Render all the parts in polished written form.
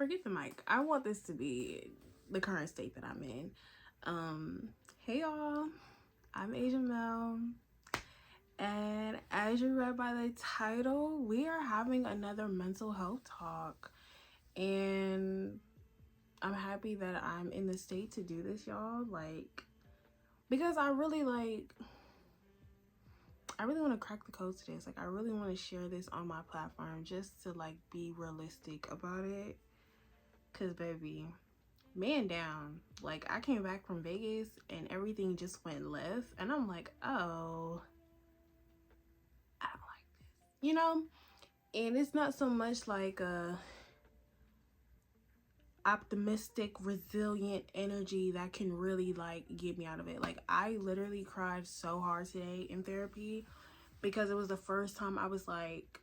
forget the mic. I want this to be the current state that I'm in. Hey y'all, I'm Asian Mel, and as you read by the title, we are having another mental health talk, and I'm happy that I'm in the state to do this, y'all. Like, because I really want to crack the code to this. Like, I really want to share this on my platform just to like be realistic about it. Cause baby, man down. Like, I came back from Vegas and everything just went left, and I'm like, oh, I don't like this, you know. And it's not so much like a optimistic, resilient energy that can really like get me out of it. Like, I literally cried so hard today in therapy because it was the first time I was like,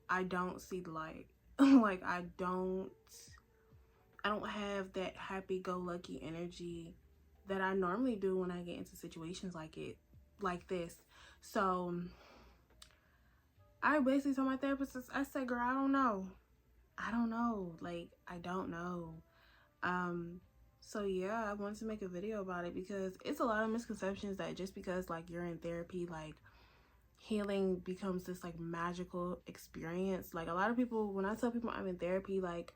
I don't see the light. Like, I don't have that happy-go-lucky energy that I normally do when I get into situations like this. So I basically told my therapist, I said, girl, I don't know. Like, I don't know. So yeah, I wanted to make a video about it because it's a lot of misconceptions that just because like you're in therapy, like healing becomes this like magical experience. Like, a lot of people, when I tell people I'm in therapy, like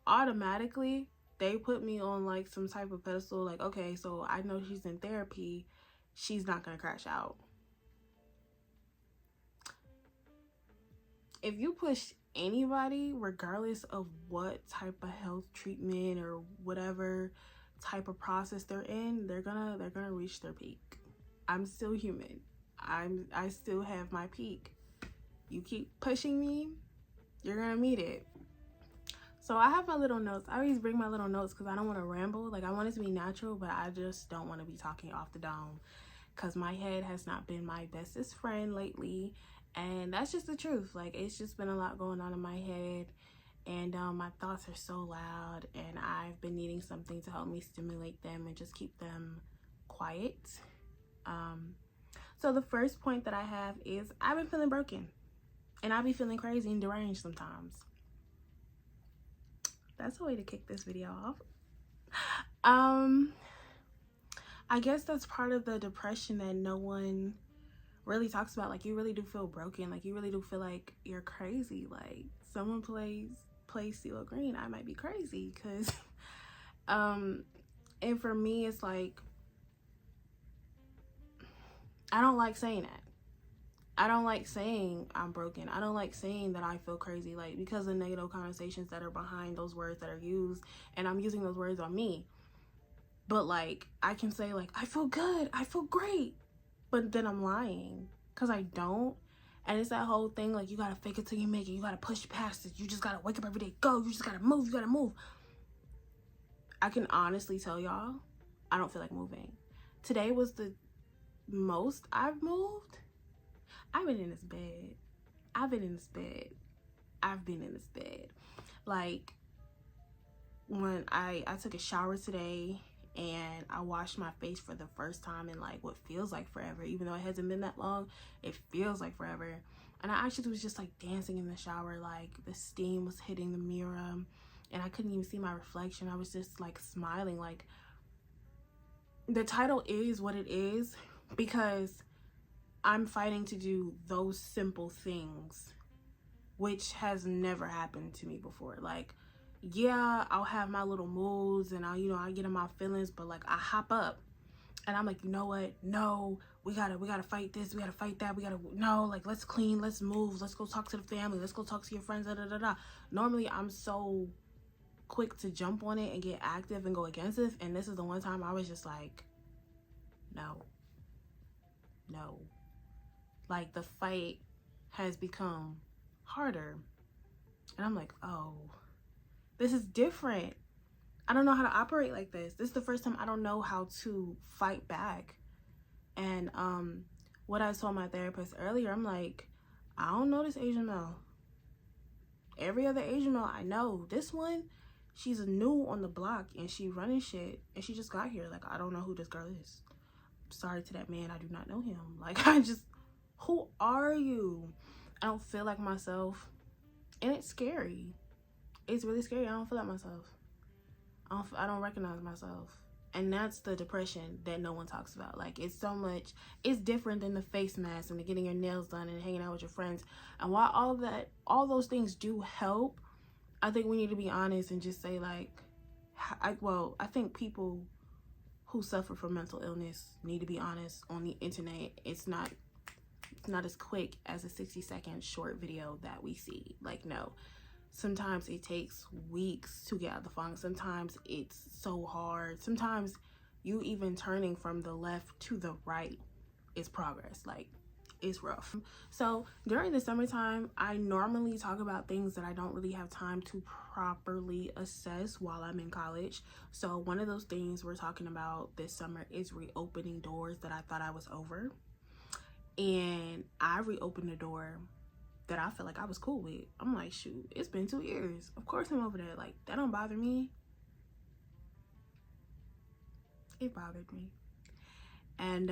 automatically they put me on like some type of pedestal, like, okay, so I know she's in therapy, she's not gonna crash out. If you push anybody, regardless of what type of health treatment or whatever type of process they're in, they're gonna reach their peak. I'm still human. I still have my peak. You keep pushing me, you're gonna meet it. So I have my little notes. I always bring my little notes because I don't want to ramble. Like, I want it to be natural, but I just don't want to be talking off the dome because my head has not been my bestest friend lately. And that's just the truth. Like, it's just been a lot going on in my head, and my thoughts are so loud, and I've been needing something to help me stimulate them and just keep them quiet. So the first point that I have is I've been feeling broken, and I be feeling crazy and deranged sometimes. That's a way to kick this video off. I guess that's part of the depression that no one really talks about. Like, you really do feel broken. Like, you really do feel like you're crazy. Like, someone plays CeeLo Green, I might be crazy. Because and for me, it's like, I don't like saying that. I don't like saying I'm broken. I don't like saying that I feel crazy, like, because of negative connotations that are behind those words that are used, and I'm using those words on me. But like, I can say like, I feel good, I feel great, but then I'm lying because I don't. And it's that whole thing, like, you gotta fake it till you make it. You gotta push past it. You just gotta wake up every day, go. You just gotta move. You gotta move. I can honestly tell y'all, I don't feel like moving. Today was the most I've moved. I've been in this bed. I've been in this bed. Like, when I took a shower today and I washed my face for the first time in like what feels like forever, even though it hasn't been that long, it feels like forever. And I actually was just like dancing in the shower, like the steam was hitting the mirror, and I couldn't even see my reflection. I was just like smiling. Like, the title is what it is because I'm fighting to do those simple things, which has never happened to me before. Like, yeah, I'll have my little moods and I get in my feelings, but like, I hop up and I'm like, you know what? No, we gotta fight this, we gotta fight that, like, let's clean, let's move, let's go talk to the family, let's go talk to your friends, da da da da. Normally, I'm so quick to jump on it and get active and go against it, and this is the one time I was just like, no. Like, the fight has become harder, and I'm like, oh, this is different. I don't know how to operate like this. This is the first time I don't know how to fight back. And what I told my therapist earlier, I'm like, I don't know this Asian male. Every other Asian male I know, this one, she's new on the block and she running shit, and she just got here. Like, I don't know who this girl is. Sorry to that man, I do not know him. Like, who are you? I don't feel like myself, and it's scary. It's really scary. I don't feel like myself. I don't recognize myself. And that's the depression that no one talks about. Like, it's so much, it's different than the face mask and the getting your nails done and hanging out with your friends. And while all those things do help, I think we need to be honest and just say, like, I think people who suffer from mental illness need to be honest on the internet. It's not as quick as a 60-second short video that we see. Like, no. Sometimes it takes weeks to get out of the funk. Sometimes it's so hard. Sometimes you even turning from the left to the right is progress. Like, it's rough. So during the summertime, I normally talk about things that I don't really have time to properly assess while I'm in college. So one of those things we're talking about this summer is reopening doors that I thought I was over. And I reopened a door that I felt like I was cool with. I'm like, shoot, it's been 2 years. Of course I'm over there. Like, that don't bother me. It bothered me. And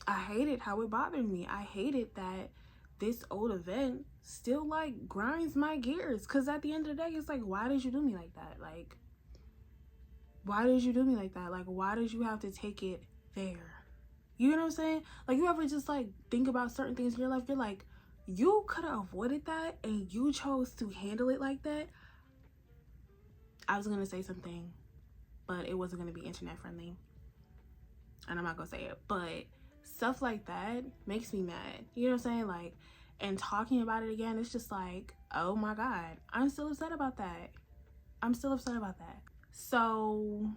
I hated how it bothered me. I hated that this old event still, like, grinds my gears. Because at the end of the day, it's like, why did you do me like that? Like, why did you do me like that? Like, why did you have to take it there? You know what I'm saying? Like, you ever just, like, think about certain things in your life? You're like, you could have avoided that and you chose to handle it like that. I was gonna say something, but it wasn't gonna be internet friendly, and I'm not gonna say it. But stuff like that makes me mad. You know what I'm saying? Like, and talking about it again, it's just like, oh my God, I'm still upset about that. I'm still upset about that. So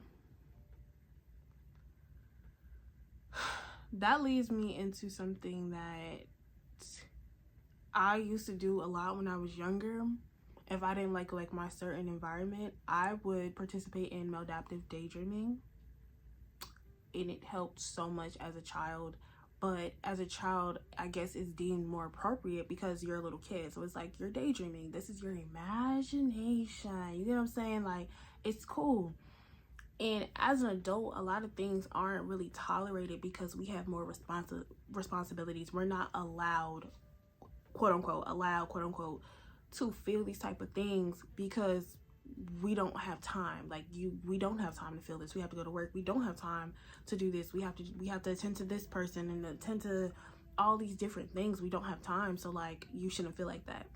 that leads me into something that I used to do a lot when I was younger. If I didn't like my certain environment, I would participate in maladaptive daydreaming. And it helped so much as a child. But as a child, I guess it's deemed more appropriate because you're a little kid. So it's like, you're daydreaming. This is your imagination. You get what I'm saying? Like, it's cool. And as an adult, a lot of things aren't really tolerated because we have more responsibilities. We're not allowed, quote unquote, to feel these type of things because we don't have time. Like, we don't have time to feel this. We have to go to work. We don't have time to do this. We have to attend to this person and attend to all these different things. We don't have time. So, like, you shouldn't feel like that.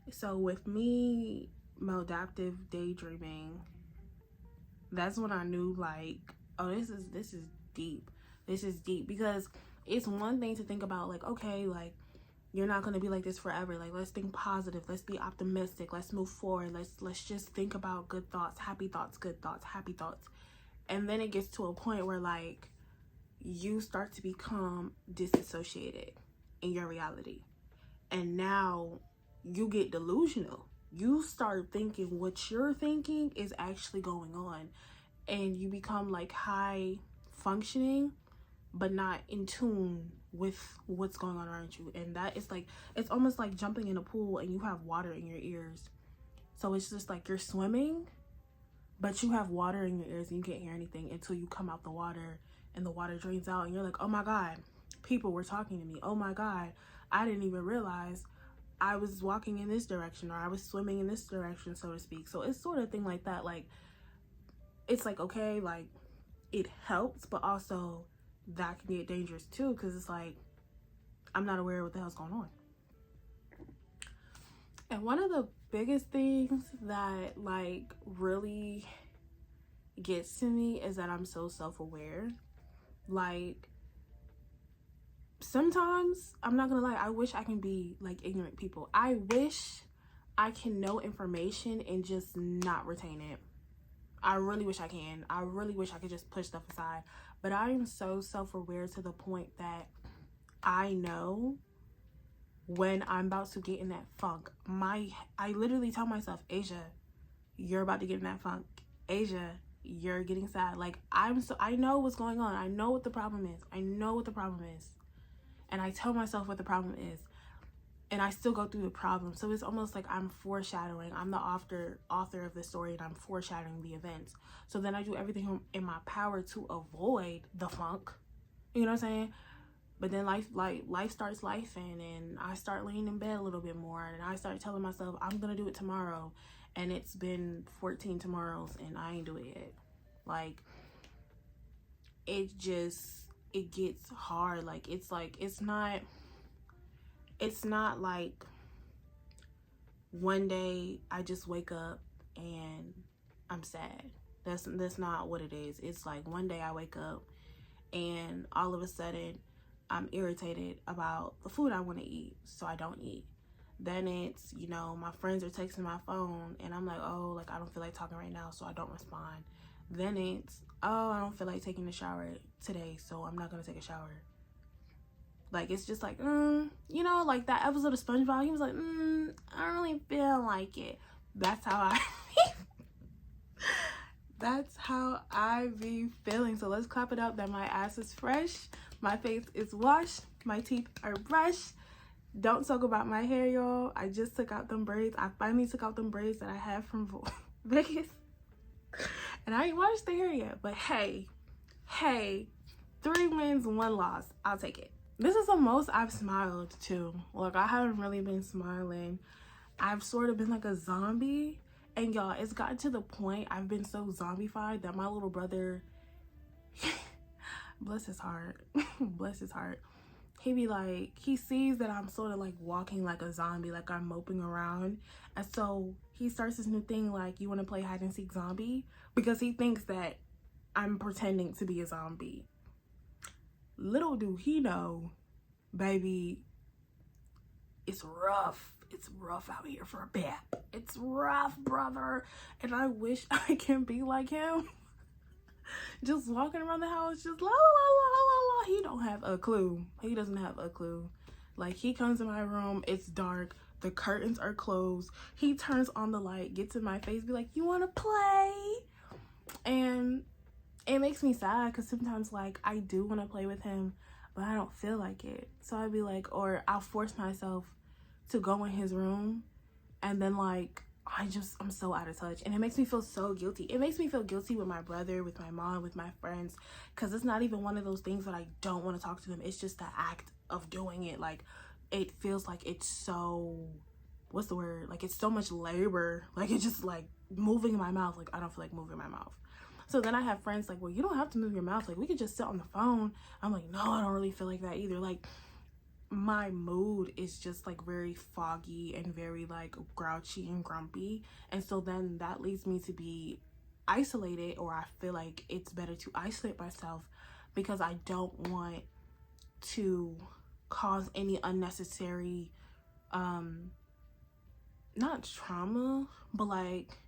So with me maladaptive daydreaming, that's when I knew, like, oh, this is deep. This is deep, because it's one thing to think about, like, okay, like, you're not going to be like this forever. Like, let's think positive. Let's be optimistic. Let's move forward. Let's just think about good thoughts, happy thoughts, good thoughts, happy thoughts. And then it gets to a point where, like, you start to become disassociated in your reality. And now you get delusional. You start thinking what you're thinking is actually going on. And you become, like, high functioning, but not in tune with what's going on around you. And that is like, it's almost like jumping in a pool and you have water in your ears. So it's just like you're swimming, but you have water in your ears and you can't hear anything until you come out the water and the water drains out and you're like, oh my God, people were talking to me. Oh my God, I didn't even realize I was walking in this direction, or I was swimming in this direction, so to speak. So it's sort of thing like that. Like, it's like, okay, like, it helps, but also that can get dangerous too, because it's like, I'm not aware of what the hell's going on. And one of the biggest things that, like, really gets to me is that I'm so self-aware. Like, sometimes, I'm not gonna lie, I wish I can be like ignorant people. I wish I can know information and just not retain it. I really wish I can. I really wish I could just push stuff aside. But I am so self-aware to the point that I know when I'm about to get in that funk. I literally tell myself, Asia, you're about to get in that funk. Asia, you're getting sad. Like, I know what's going on. I know what the problem is. I know what the problem is. And I tell myself what the problem is. And I still go through the problem. So it's almost like I'm foreshadowing. I'm the author of the story, and I'm foreshadowing the events. So then I do everything in my power to avoid the funk. You know what I'm saying? But then life starts lifing, and I start laying in bed a little bit more, and I start telling myself I'm gonna do it tomorrow. and it's been 14 tomorrows and I ain't do it yet. Like, it gets hard. Like, it's not like one day I just wake up and I'm sad. That's not what it is. It's like one day I wake up and all of a sudden I'm irritated about the food I want to eat, so I don't eat. Then it's, you know, my friends are texting my phone and I'm like, oh, like, I don't feel like talking right now, so I don't respond. Then it's, oh, I don't feel like taking a shower today, so I'm not gonna take a shower. Like, it's just like, you know, like that episode of SpongeBob, he was like, I don't really feel like it. That's how I that's how I be feeling. So let's clap it up that my ass is fresh, my face is washed, my teeth are brushed. Don't talk about my hair, y'all. I just took out them braids. I finally took out them braids that I had from Vegas. And I ain't washed the hair yet. But hey, 3 wins, 1 loss. I'll take it. This is the most I've smiled too. Like, I haven't really been smiling. I've sort of been like a zombie. And y'all, it's gotten to the point I've been so zombified that my little brother, bless his heart, bless his heart, he be like, he sees that I'm sort of like walking like a zombie, like I'm moping around. And so he starts this new thing like, you want to play hide and seek zombie? Because he thinks that I'm pretending to be a zombie. Little do he know, baby, it's rough. It's rough out here for a bap. It's rough, brother. And I wish I can be like him. Just walking around the house, just la la la la la la. He don't have a clue. He doesn't have a clue. Like, he comes in my room, it's dark, the curtains are closed. He turns on the light, gets in my face, be like, you want to play? And it makes me sad because sometimes, like, I do want to play with him, but I don't feel like it. So I'd be like, or I'll force myself to go in his room, and then, like, I'm so out of touch, and it makes me feel so guilty. It makes me feel guilty with my brother, with my mom, with my friends, because it's not even one of those things that I don't want to talk to them. It's just the act of doing it. Like, it feels like it's so, what's the word? Like, it's so much labor. Like, it's just like moving my mouth. Like, I don't feel like moving my mouth. So then I have friends like, well, you don't have to move your mouth. Like, we could just sit on the phone. I'm like, no, I don't really feel like that either. Like, my mood is just like very foggy and very like grouchy and grumpy, and so then that leads me to be isolated, or I feel like it's better to isolate myself because I don't want to cause any unnecessary not trauma, but like,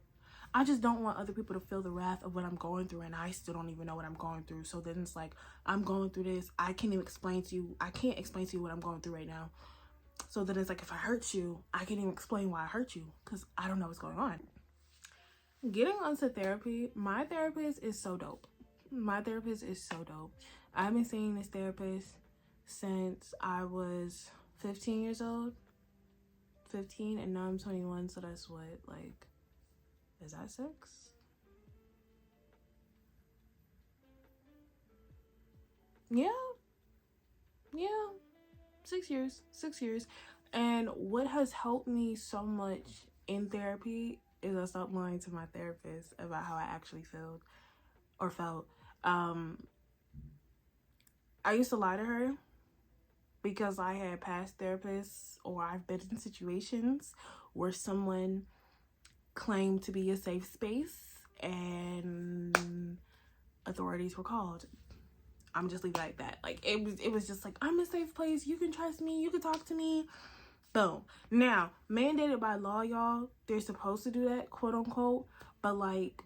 I just don't want other people to feel the wrath of what I'm going through, and I still don't even know what I'm going through. So then it's like, I'm going through this. I can't explain to you what I'm going through right now. So then it's like, if I hurt you, I can't even explain why I hurt you because I don't know what's going on. Getting onto therapy, my therapist is so dope. I've been seeing this therapist since I was 15 years old. 15, and now I'm 21, so that's what, like, is that 6? Yeah. 6 years. And what has helped me so much in therapy is I stopped lying to my therapist about how I actually felt. I used to lie to her because I had past therapists, or I've been in situations where someone claimed to be a safe space and authorities were called. I'm just leaving it like that. Like, it was just like, I'm a safe place, you can trust me, you can talk to me. Boom. Now, mandated by law, y'all, they're supposed to do that, quote unquote, but like,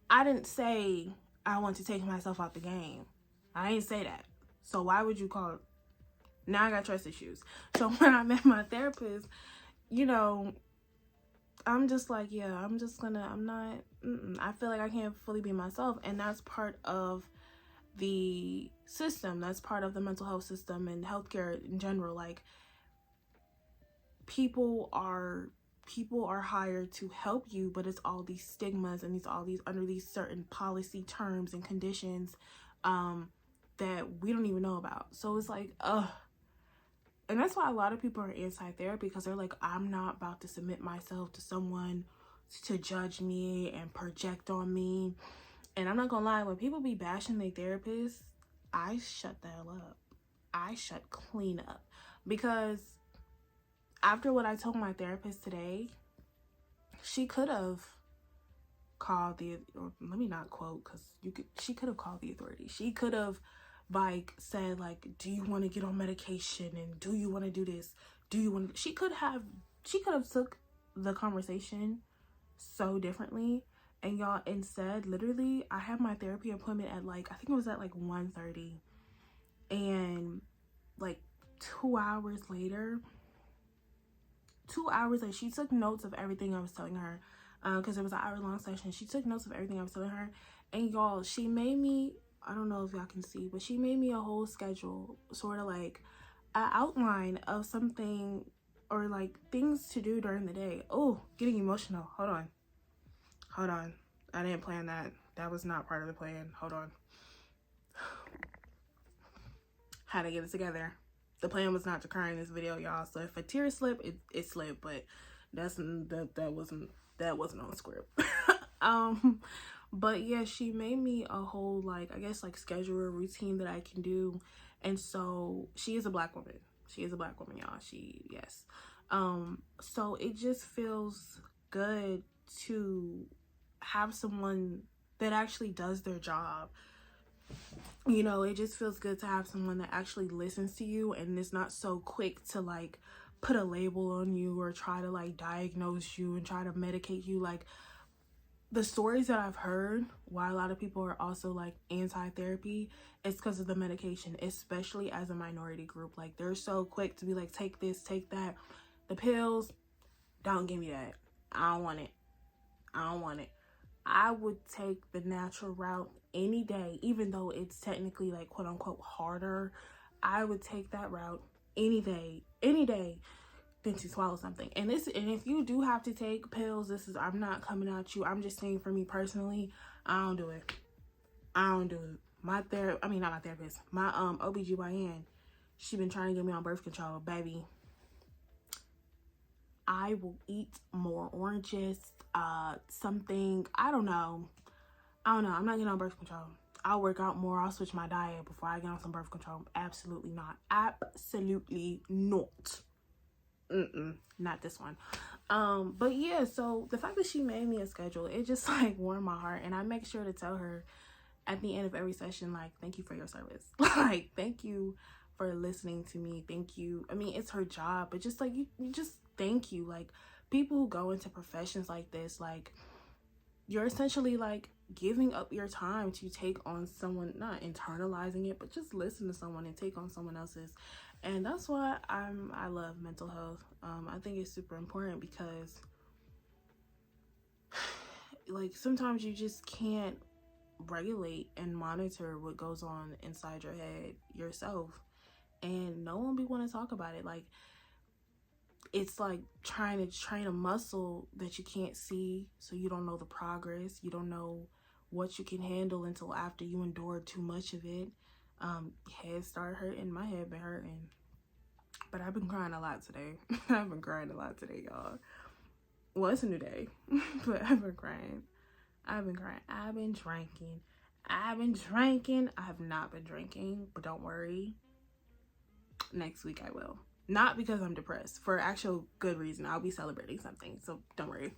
I didn't say I want to take myself out the game. I didn't say that. So why would you call? Now I got trust issues. So when I met my therapist, you know, I'm just like, yeah, I feel like I can't fully be myself. And that's part of the system. That's part of the mental health system and healthcare in general. Like, people are hired to help you, but it's all these stigmas and all these under these certain policy terms and conditions that we don't even know about. So it's like, And that's why a lot of people are anti-therapy, because they're like, I'm not about to submit myself to someone to judge me and project on me. And I'm not gonna lie, when people be bashing their therapists, I shut the hell up. I shut clean up. Because after what I told my therapist today, she could have called the, or let me not quote, because she could have called the authorities. She could have like said like, do you want to get on medication, and do you want to do this, do you want to, she could have took the conversation so differently. And y'all, instead, literally, I had my therapy appointment at like, I think it was at like 1:30, and like 2 hours later, she took notes of everything I was telling her, because it was an hour-long session. She took notes of everything I was telling her, and y'all, she made me, I don't know if y'all can see, but she made me a whole schedule, sort of like an outline of something, or like things to do during the day. Oh, getting emotional. Hold on. I didn't plan that. That was not part of the plan. Hold on. Had to get it together. The plan was not to cry in this video, y'all. So if a tear slipped, it slipped, but that wasn't on script. But yeah, she made me a whole, like, I guess like schedule or routine that I can do. And so she is a Black woman. She is a Black woman, y'all. Yes. So it just feels good to have someone that actually does their job. You know, it just feels good to have someone that actually listens to you and is not so quick to like put a label on you or try to like diagnose you and try to medicate you. Like, the stories that I've heard why a lot of people are also like anti-therapy is because of the medication, especially as a minority group. Like, they're so quick to be like, take this, take that. The pills, don't give me that. I don't want it. I would take the natural route any day, even though it's technically like quote unquote harder. I would take that route any day than to swallow something. And if you do have to take pills, I'm not coming at you. I'm just saying, for me personally, I don't do it. My not my therapist, my OBGYN, she been trying to get me on birth control, baby. I will eat more oranges, something, I don't know. I'm not getting on birth control. I'll work out more. I'll switch my diet before I get on some birth control. Absolutely not. Absolutely not. Not this one. But yeah, so the fact that she made me a schedule, it just like warmed my heart. And I make sure to tell her at the end of every session, like, thank you for your service. Like, thank you for listening to me. Thank you. I mean, it's her job, but just like, you just thank you. Like, people who go into professions like this, like, you're essentially like giving up your time to take on someone, not internalizing it, but just listen to someone and take on someone else's. And that's why I love mental health. I think it's super important, because like sometimes you just can't regulate and monitor what goes on inside your head yourself, and no one be want to talk about it. Like, it's like trying to train a muscle that you can't see, so you don't know the progress. You don't know what you can handle until after you endured too much of it. Head start hurting. My head been hurting, but I've been crying a lot today. I've been crying a lot today, y'all. Well, it's a new day, but I've been crying. I've been drinking. I have not been drinking, but don't worry. Next week I will. Not because I'm depressed, for actual good reason. I'll be celebrating something, so don't worry.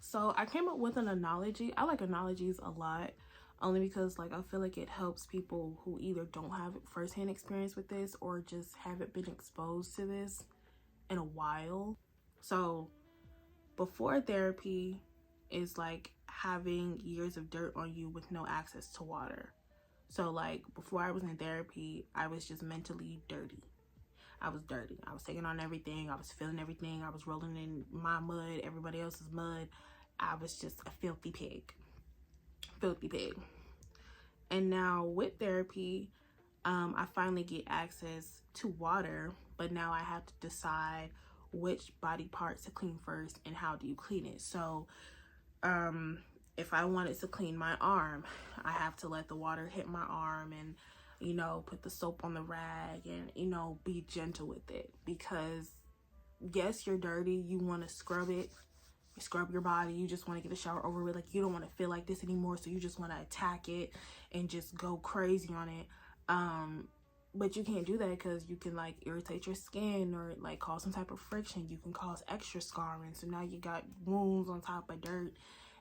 So I came up with an analogy. I like analogies a lot, only because like I feel like it helps people who either don't have firsthand experience with this or just haven't been exposed to this in a while. So before therapy is like having years of dirt on you with no access to water. So like before I was in therapy, I was just mentally dirty. I was dirty. I was taking on everything. I was feeling everything. I was rolling in my mud, everybody else's mud. I was just a filthy pig. And now with therapy, I finally get access to water, but now I have to decide which body parts to clean first and how do you clean it. So if I wanted to clean my arm, I have to let the water hit my arm and you know, put the soap on the rag and, you know, be gentle with it. Because yes, you're dirty, you want to scrub it, scrub your body, you just want to get a shower over with, like you don't want to feel like this anymore, so you just want to attack it and just go crazy on it. But you can't do that, because you can like irritate your skin or like cause some type of friction. You can cause extra scarring, so now you got wounds on top of dirt.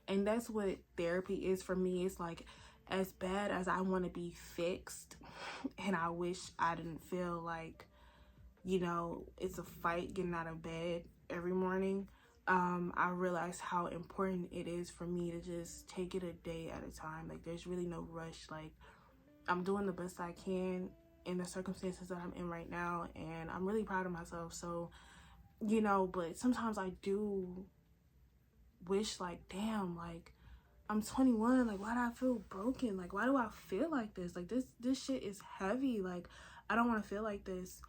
And that's what therapy is for me. It's like, as bad as I want to be fixed and I wish I didn't feel like, you know, it's a fight getting out of bed every morning, I realized how important it is for me to just take it a day at a time. Like, there's really no rush. Like, I'm doing the best I can in the circumstances that I'm in right now, and I'm really proud of myself. So, you know, but sometimes I do wish, like, damn, like, I'm 21, like, why do I feel broken? Like, why do I feel like this? Like, this shit is heavy. Like, I don't want to feel like this.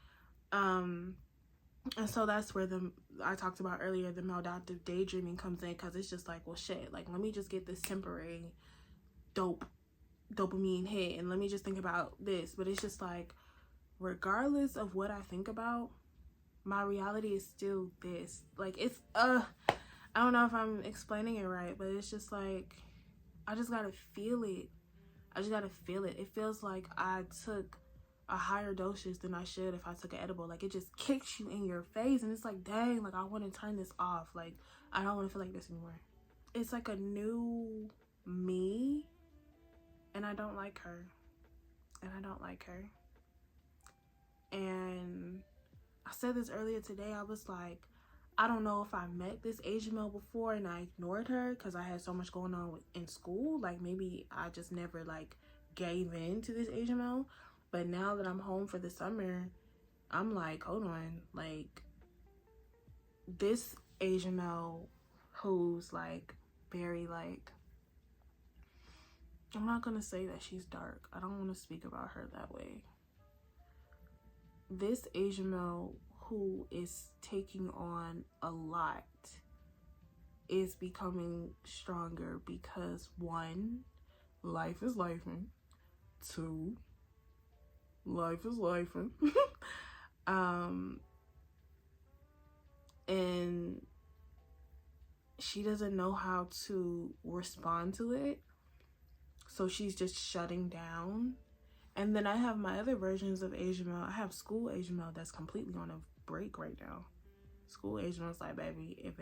And so that's where I talked about earlier, the maladaptive daydreaming comes in, because it's just like, well, shit, like, let me just get this temporary dopamine hit, and let me just think about this. But it's just like, regardless of what I think about, my reality is still this. Like, it's I don't know if I'm explaining it right, but it's just like, I just gotta feel it. I just gotta feel it. It feels like I took a higher dosage than I should if I took an edible. Like, it just kicks you in your face, and it's like, dang, like, I want to turn this off. Like, I don't want to feel like this anymore. It's like a new me, and I don't like her. And I don't like her. And I said this earlier today. I was like, I don't know if I met this Asian male before and I ignored her because I had so much going on in school. Like, maybe I just never, like, gave in to this Asian male. But now that I'm home for the summer, I'm like, hold on, like, this Asian male who's like very, like, I'm not gonna say that she's dark. I don't want to speak about her that way. This Asian male who is taking on a lot is becoming stronger because, one, life is lifing. Two, life is lifing. And she doesn't know how to respond to it, so she's just shutting down. And then I have my other versions of Asian male. I have school Asian male that's completely on a break right now. School Asian male's like, baby, if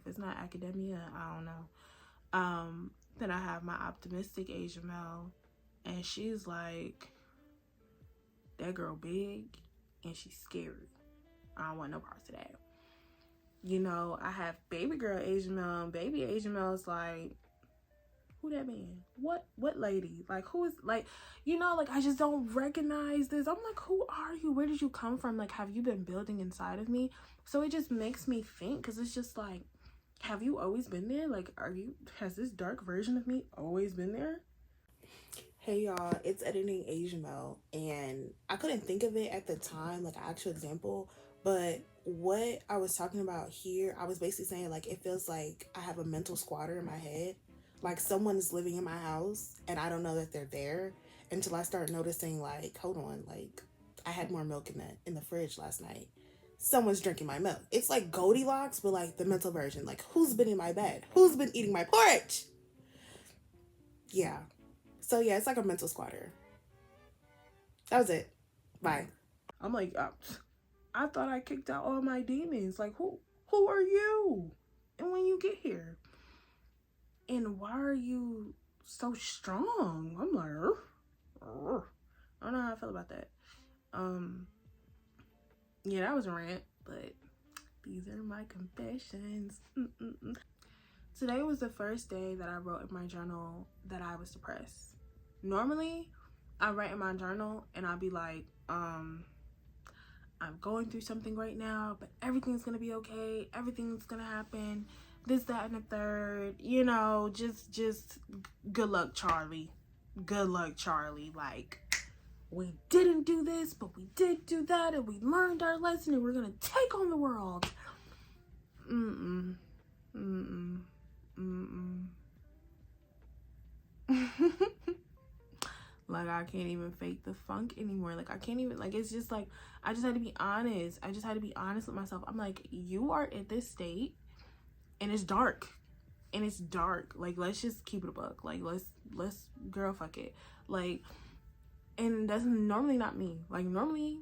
it's not academia, I don't know. Then I have my optimistic Asian male, and she's like, that girl big and she's scary. I don't want no parts of that. You know, I have baby girl Asian male, and baby Asian male is like, who that man? What lady? Like, who is, like, you know, like, I just don't recognize this. I'm like, who are you? Where did you come from? Like, have you been building inside of me? So it just makes me think, because it's just like, have you always been there? Like, has this dark version of me always been there? Hey y'all, it's Editing Asian Mel, and I couldn't think of it at the time, like an actual example, but what I was talking about here, I was basically saying, like, it feels like I have a mental squatter in my head. Like, someone's living in my house and I don't know that they're there until I start noticing, like, hold on, like, I had more milk in the fridge last night. Someone's drinking my milk. It's like Goldilocks, but like the mental version. Like, who's been in my bed? Who's been eating my porridge? Yeah. So yeah, it's like a mental squatter. That was it. Bye. I'm like, I thought I kicked out all my demons. Like, who are you? And when you get here? And why are you so strong? I'm like, I don't know how I feel about that. Yeah, that was a rant, but these are my confessions. Today was the first day that I wrote in my journal that I was depressed. Normally, I write in my journal and I'll be like, I'm going through something right now, but everything's gonna be okay. Everything's gonna happen. This, that, and the third. You know, just good luck, Charlie. Good luck, Charlie. Like, we didn't do this, but we did do that, and we learned our lesson, and we're gonna take on the world. Like, I can't even fake the funk anymore. Like, I can't even, like, it's just like, I just had to be honest. I just had to be honest with myself. I'm like, you are at this state and it's dark. And it's dark. Like, let's just keep it a buck. Like, let's girl fuck it. Like, and that's normally not me. Like, normally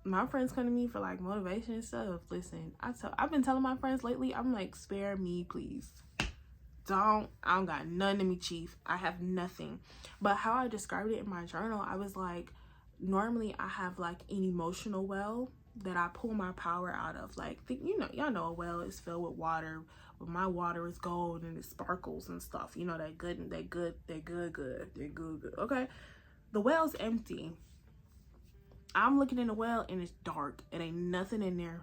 my friends come to me for like motivation and stuff. Listen, I've been telling my friends lately, I'm like, spare me, please. I don't got nothing in me, chief. I have nothing. But how I described it in my journal, I was like, normally I have like an emotional well that I pull my power out of. Like, y'all know a well is filled with water, but my water is gold and it sparkles and stuff. You know, that good. Okay, the well's empty. I'm looking in the well and it's dark. It ain't nothing in there.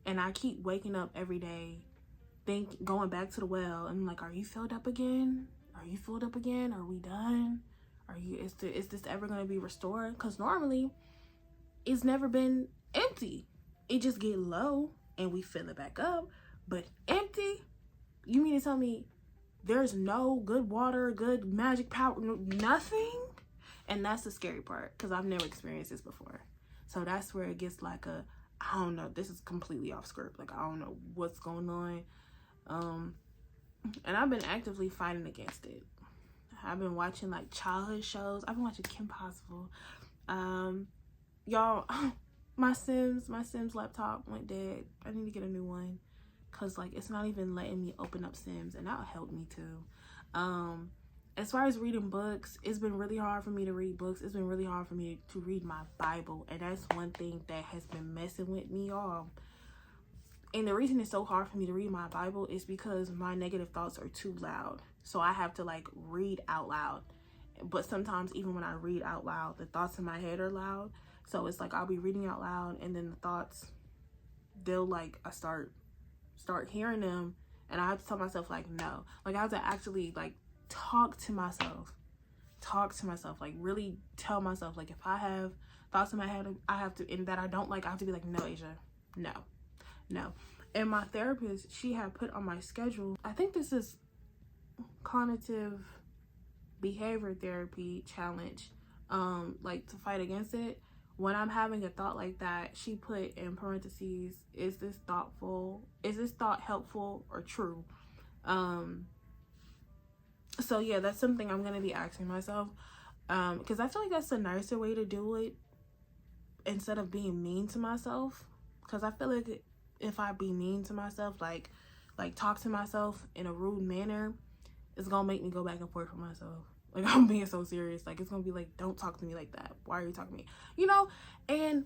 And I keep waking up every day, going back to the well, and I'm like, are you filled up again? Are you filled up again? Are we done? Is this ever gonna be restored? Because normally it's never been empty. It just get low and we fill it back up. But empty? You mean to tell me there's no good water, good magic power, nothing? And that's the scary part, because I've never experienced this before. So that's where it gets like I don't know, this is completely off script. Like, I don't know what's going on. And I've been actively fighting against it. I've been watching like childhood shows. I've been watching Kim Possible. Y'all, my Sims laptop went dead. I need to get a new one, because like it's not even letting me open up Sims, and that'll help me too. As far as reading books, it's been really hard for me to read books. It's been really hard for me to read my Bible. And that's one thing that has been messing with me, y'all. And the reason it's so hard for me to read my Bible is because my negative thoughts are too loud. So I have to like read out loud. But sometimes even when I read out loud, the thoughts in my head are loud. So it's like I'll be reading out loud and then the thoughts, they'll like, I start hearing them. And I have to tell myself like, no. Like, I have to actually like talk to myself, like really tell myself, like, if I have thoughts in my head I have to, and that I don't like, I have to be like, no, Asia, no. And my therapist, she had put on my schedule, I think this is cognitive behavior therapy challenge, like to fight against it. When I'm having a thought like that, she put in parentheses, is this thought helpful or true? So yeah, that's something I'm gonna be asking myself, because I feel like that's a nicer way to do it instead of being mean to myself. Because I feel like if I be mean to myself, like talk to myself in a rude manner, it's gonna make me go back and forth with myself. Like, I'm being so serious. Like, it's gonna be like, don't talk to me like that. Why are you talking to me? You know? And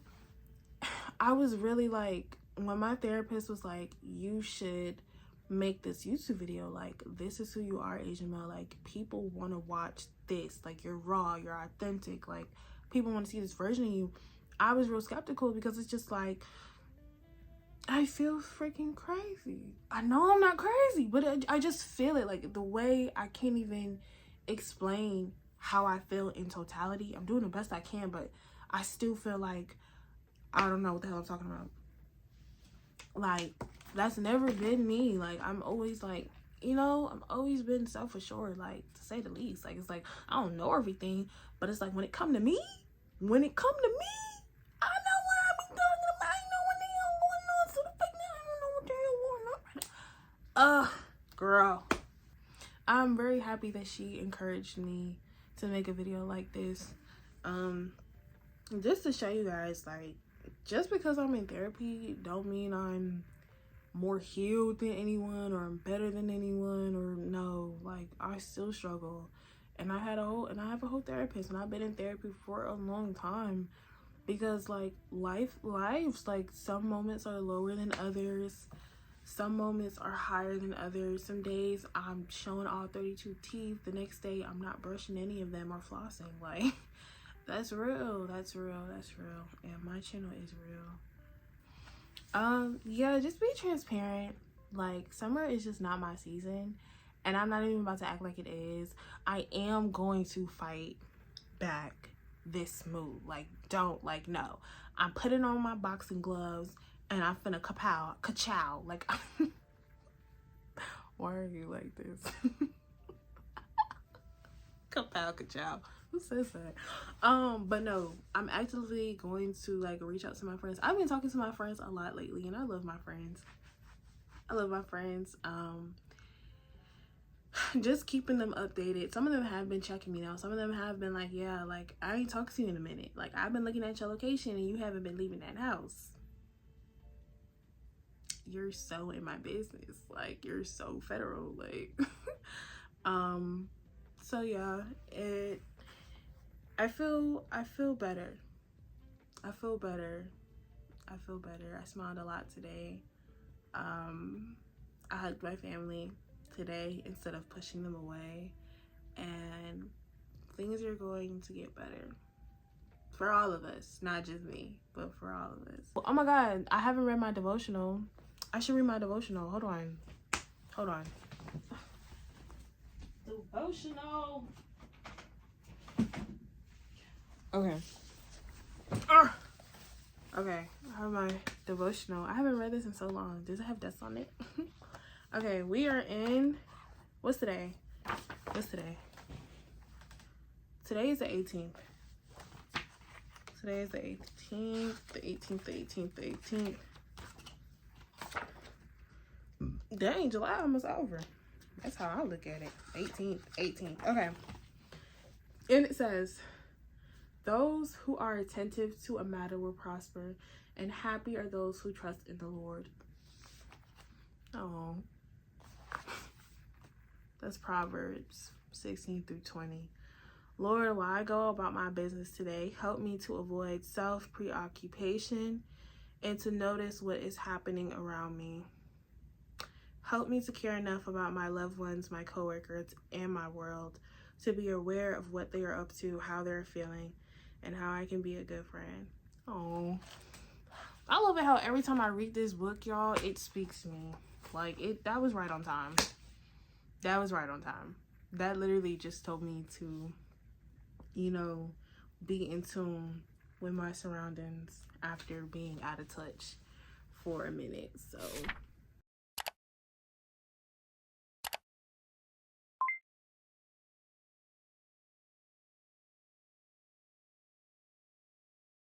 I was really like, when my therapist was like, you should make this YouTube video, like, this is who you are, Asian Mel. Like, people want to watch this. Like, you're raw, you're authentic. Like, people want to see this version of you. I was real skeptical, because it's just like, I feel freaking crazy. I know I'm not crazy, but I just feel it. Like, the way I can't even explain how I feel in totality. I'm doing the best I can, but I still feel like I don't know what the hell I'm talking about. Like, that's never been me. Like, I'm always like, you know, I've always been self-assured, like, to say the least. Like, it's like, I don't know everything, but it's like, when it come to me, I know what I be talking about. I know what the hell going on. So the fuck now, I don't know what the hell going on right now. Girl, I'm very happy that she encouraged me to make a video like this. Just to show you guys, like, just because I'm in therapy don't mean I'm more healed than anyone or I'm better than anyone, or no. Like, I still struggle, and I have a whole therapist, and I've been in therapy for a long time, because like life's like, some moments are lower than others, some moments are higher than others. Some days I'm showing all 32 teeth, the next day I'm not brushing any of them or flossing. Like, that's real. And my channel is real. Yeah, just be transparent. Like, summer is just not my season, and I'm not even about to act like it is. I am going to fight back this move. Like, no. I'm putting on my boxing gloves and I'm finna ka-chow. Like, why are you like this? Ka-chow. Who says that? But no, I'm actively going to like reach out to my friends. I've been talking to my friends a lot lately, and I love my friends. I love my friends. Just keeping them updated. Some of them have been checking me now. Some of them have been like, yeah, like, I ain't talked to you in a minute. Like, I've been looking at your location and you haven't been leaving that house. You're so in my business. Like, you're so federal. Like, so yeah, I feel better. I feel better. I smiled a lot today. I hugged my family today instead of pushing them away, and things are going to get better for all of us, not just me, but for all of us. Oh my god, I haven't read my devotional. I should read my devotional. Hold on devotional. Okay. Okay, I have my devotional. I haven't read this in so long. Does it have deaths on it? Okay, we are in, what's today? Today is the 18th. Today is the 18th. Dang, July almost over. That's how I look at it. 18th. Okay. And it says, those who are attentive to a matter will prosper, and happy are those who trust in the Lord. Oh. That's Proverbs 16-20. Lord, while I go about my business today, help me to avoid self-preoccupation and to notice what is happening around me. Help me to care enough about my loved ones, my coworkers, and my world to be aware of what they are up to, how they're feeling, and how I can be a good friend. Oh, I love it how every time I read this book, y'all, it speaks to me. Like, that was right on time. That literally just told me to, you know, be in tune with my surroundings after being out of touch for a minute. So